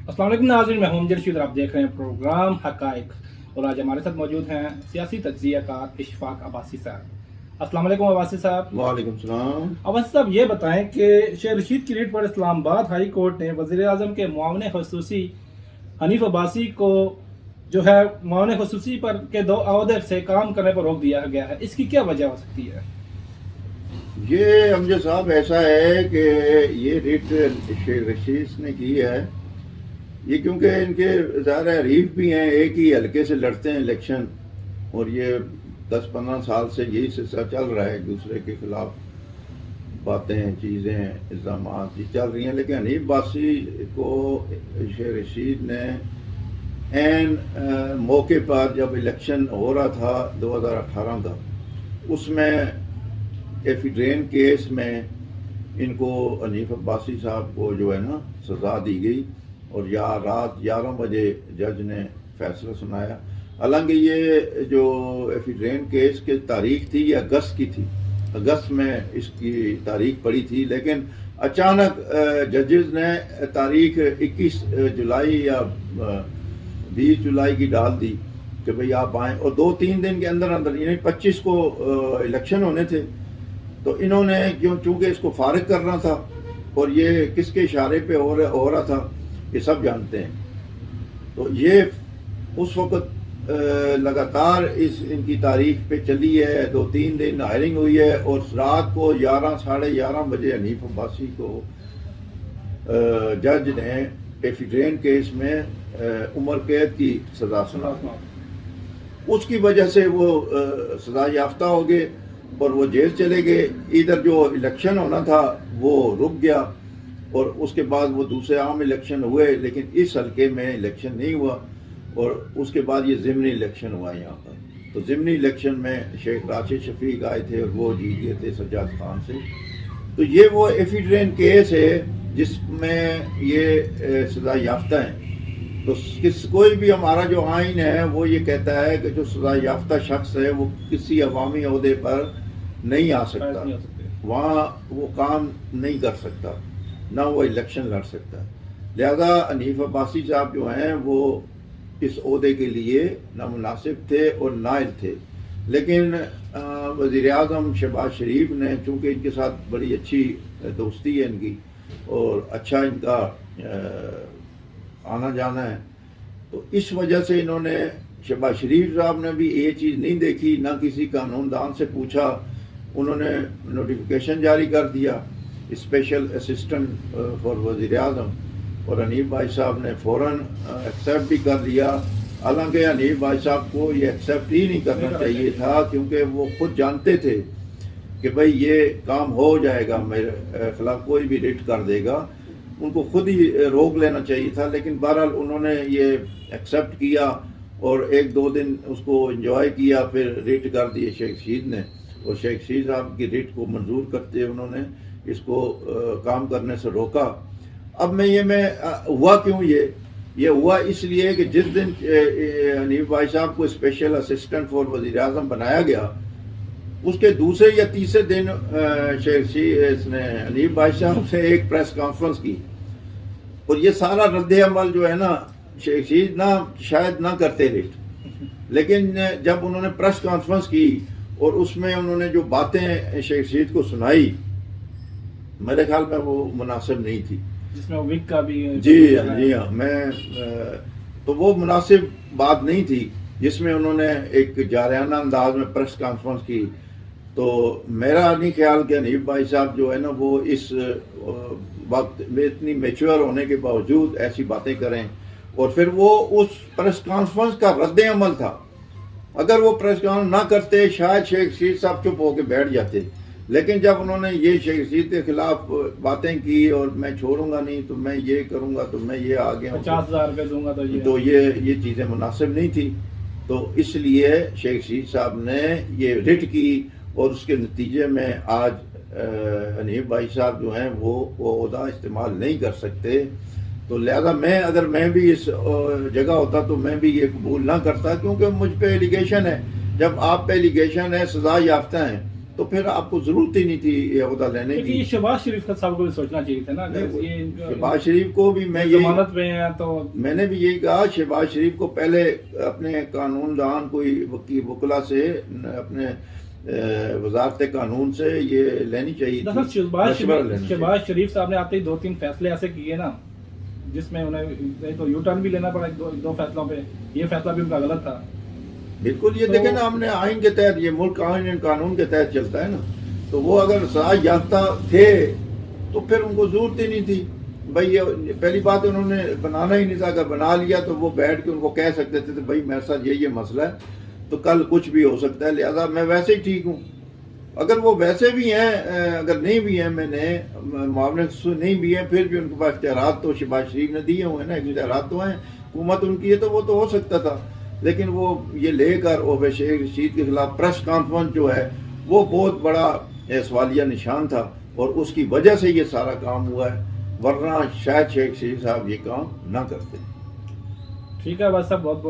अस्सलाम वालेकुम नाज़रीन, मैं हूं जरशीद और आप देख रहे हैं प्रोग्राम हकाइक। और आज हमारे साथ मौजूद हैं सियासी तज्ज़ियाकार इशफाक अब्बासी साहब। अस्सलाम वालेकुम अब्बासी साहब। वालेकुम सलाम। अब्बासी साहब, ये बताएं कि शेख रशीद की रीट पर इस्लामाबाद हाई कोर्ट ने वज़ीर आज़म के मुआविन ख़ुसूसी हनीफ अब्बासी को जो है मुआविन ख़ुसूसी पर के दो अहदे से काम करने पर रोक दिया गया है। इसकी क्या वजह हो सकती है? ये अमजद साहब, ऐसा है कि ये रिट शेख रशीद ने की है ये क्योंकि इनके ज़ाहिर हरीफ भी हैं, एक ही हल्के से लड़ते हैं इलेक्शन, और ये 10-15 साल से यही सिलसिला चल रहा है। एक दूसरे के खिलाफ बातें, चीज़ें, इल्ज़ाम चल रही हैं। लेकिन हनीफ अब्बासी को शेख रशीद ने एन मौके पर जब इलेक्शन हो रहा था 2018 का, उसमें एफिड्रेन केस में इनको हनीफ अब्बासी साहब को जो है ना सज़ा दी गई, और रात 11 बजे जज ने फैसला सुनाया। हालांकि ये जो एफिड्रेन केस की तारीख थी ये अगस्त की थी, अगस्त में इसकी तारीख पड़ी थी, लेकिन अचानक जजेस ने तारीख 21 जुलाई या 20 जुलाई की डाल दी कि भाई आप आएँ, और 2-3 दिन के अंदर अंदर, यानी 25 को इलेक्शन होने थे, तो इन्होंने चूँकि इसको फारिग करना था, और ये किसके इशारे पे हो रहा था ये सब जानते हैं। तो ये उस वक़्त लगातार इनकी तारीख पे चली है, 2-3 दिन हायरिंग हुई है, और रात को 11 साढ़े 11 बजे हनीफ अब्बासी को जज ने एफिड्रेन केस में उम्र कैद की सज़ा सुना। उसकी वजह से वो सज़ा याफ्ता हो गए और वो जेल चले गए। इधर जो इलेक्शन होना था वो रुक गया, और उसके बाद वो दूसरे आम इलेक्शन हुए, लेकिन इस हल्के में इलेक्शन नहीं हुआ, और उसके बाद ये ज़िमनी इलेक्शन हुआ यहाँ पर। तो ज़िमनी इलेक्शन में शेख राशिद शफीक आए थे और वो जीत गए थे सज्जाद खान से। तो ये वो एफिड्रेन केस है जिसमें ये सज़ा याफ्ता हैं। तो कोई भी हमारा जो आइन है वो ये कहता है कि जो सज़ा याफ्ता शख्स है वो किसी अवामी ओहदे पर नहीं आ सकता, वहाँ वो काम नहीं कर सकता, ना वो इलेक्शन लड़ सकता। लिहाजा हनीफ अब्बासी साहब जो हैं वो इस ओहदे के लिए नामुनासिब थे और नाइल थे। लेकिन वज़ीर आज़म शहबाज शरीफ ने, चूँकि इनके साथ बड़ी अच्छी दोस्ती है इनकी और अच्छा इनका आना जाना है, तो इस वजह से इन्होंने, शहबाज शरीफ साहब ने भी ये चीज़ नहीं देखी, ना किसी कानूनदान से पूछा, उन्होंने नोटिफिकेशन जारी कर दिया स्पेशल असिस्टेंट फॉर वज़ीर आज़म, और हनीफ भाई साहब ने फ़ौरन एक्सेप्ट भी कर लिया। हालांकि हनीफ भाई साहब को ये एक्सेप्ट ही नहीं करना चाहिए था, क्योंकि वो खुद जानते थे कि भाई ये काम हो जाएगा, मेरे खिलाफ कोई भी रिट कर देगा, उनको खुद ही रोक लेना चाहिए था। लेकिन बहरहाल उन्होंने ये एक्सेप्ट किया और 1-2 दिन उसको इंजॉय किया, फिर रिट कर दिए शेख रशीद ने, और शेख रशीद साहब की रिट को मंजूर करते उन्होंने इसको काम करने से रोका। अब हुआ क्यों ये हुआ इसलिए कि जिस दिन हनीफ भाई साहब को स्पेशल असिस्टेंट फॉर वज़ीर आज़म बनाया गया, उसके दूसरे या तीसरे दिन शेख रशीद ने हनीफ भाई साहब से एक प्रेस कॉन्फ्रेंस की, और ये सारा रद्द अमल जो है ना शेख रशीद ना शायद ना करते रिट, लेकिन जब उन्होंने प्रेस कॉन्फ्रेंस की और उसमें उन्होंने जो बातें शेख रशीद को सुनाई, मेरे ख्याल में वो मुनासिब नहीं थी, जिसमें विक का भी जी हाँ, तो वो मुनासिब बात नहीं थी जिसमें उन्होंने एक जारियाना अंदाज में प्रेस कॉन्फ्रेंस की। तो मेरा नहीं ख्याल कि हनीफ भाई साहब जो है ना वो इस वक्त में इतनी मैच्योर होने के बावजूद ऐसी बातें करें, और फिर वो उस प्रेस कॉन्फ्रेंस का रद्द अमल था। अगर वो प्रेस कॉन्फ्रेंस ना करते शायद शेख रशीद साहब चुप होकर बैठ जाते, लेकिन जब उन्होंने ये शेख रशीद के खिलाफ बातें की और मैं छोड़ूंगा नहीं, तो मैं ये करूंगा, तो मैं ये आ गया 50,000 रुपये दूंगा, तो ये चीज़ें मुनासिब नहीं थी। तो इसलिए शेख रशीद साहब ने ये रिट की, और उसके नतीजे में आज हनीफ भाई साहब जो हैं वो ओहदा इस्तेमाल नहीं कर सकते। तो लिहाजा अगर मैं भी इस जगह होता तो मैं भी ये कबूल ना करता, क्योंकि मुझ पे एलिगेशन है। जब आप पे एलिगेशन है, सज़ा याफ्ता हैं, तो फिर आपको जरूरत ही नहीं थी ये अहदा लेने क्योंकि की। ये शहबाज शरीफ का साहब को भी सोचना चाहिए था ना, अगर ये शहबाज शरीफ को भी मैं यही, जमानत पे हैं तो मैंने भी यही कहा, शहबाज शरीफ को पहले अपने कानूनदान कोई वकला से अपने वजारत कानून से ये लेनी चाहिए थी, मशवरा लेना चाहिए। शहबाज शरीफ साहब ने आते ही 2-3 फैसले ऐसे किए ना जिसमें उन्हें तो यू टर्न भी लेना पड़ा दो फैसलों पे, ये फैसला भी उनका गलत था। बिल्कुल, ये तो- देखें ना, हमने आइन के तहत, ये मुल्क आइन कानून के तहत चलता है ना, तो वो अगर सजा याफ्ता थे तो फिर उनको जरूरत ही नहीं थी भाई। ये पहली बात उन्होंने बनाना ही नहीं था, अगर बना लिया तो वो बैठ के उनको कह सकते थे तो भाई मेरे साथ ये मसला है, तो कल कुछ भी हो सकता है, लिहाजा मैं वैसे ही ठीक हूँ। अगर वो वैसे भी हैं, अगर नहीं भी हैं, मैंने मामले नहीं भी हैं, फिर भी उनके पास इख्तियारात तो शहबाज शरीफ ने दिए हुए हैं ना, इख्तियारात तो हैं, हुकूमत उनकी है, तो वो तो हो सकता था। लेकिन वो ये लेकर और शेख रशीद के खिलाफ प्रेस कॉन्फ्रेंस जो है वो बहुत बड़ा सवालिया निशान था, और उसकी वजह से ये सारा काम हुआ है, वरना शायद शेख रशीद साहब ये काम ना करते। ठीक है बस, सब बहुत बहुत